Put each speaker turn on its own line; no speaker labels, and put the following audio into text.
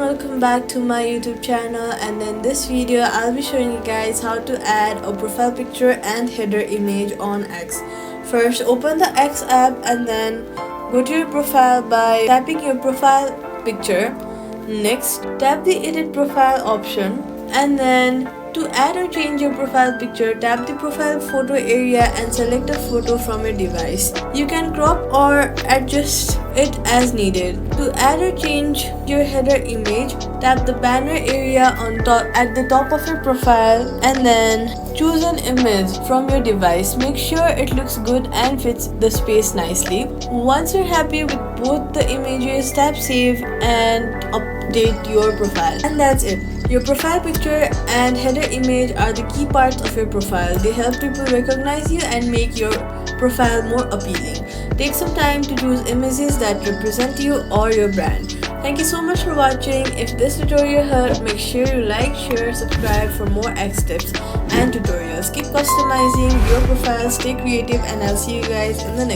welcome back to my YouTube channel, and in this video I'll be showing you guys how to add a profile picture and header image on X. First, open the X app and then go to your profile by tapping your profile picture. Next, tap the edit profile option, and then to add or change your profile picture, tap the profile photo area and select a photo from your device. You can crop or adjust it as needed. To add or change your header image, tap the banner area on top at the top of your profile and then choose an image from your device. Make sure it looks good and fits the space nicely. Once you're happy with both the images, tap save and update your profile. And that's it. Your profile picture and header image are the key parts of your profile. They help people recognize you and make your profile more appealing. Take some time to choose images that represent you or your brand. Thank you so much for watching. If this tutorial helped, make sure you like, share, subscribe for more X tips and tutorials. Keep customizing your profile, stay creative, and I'll see you guys in the next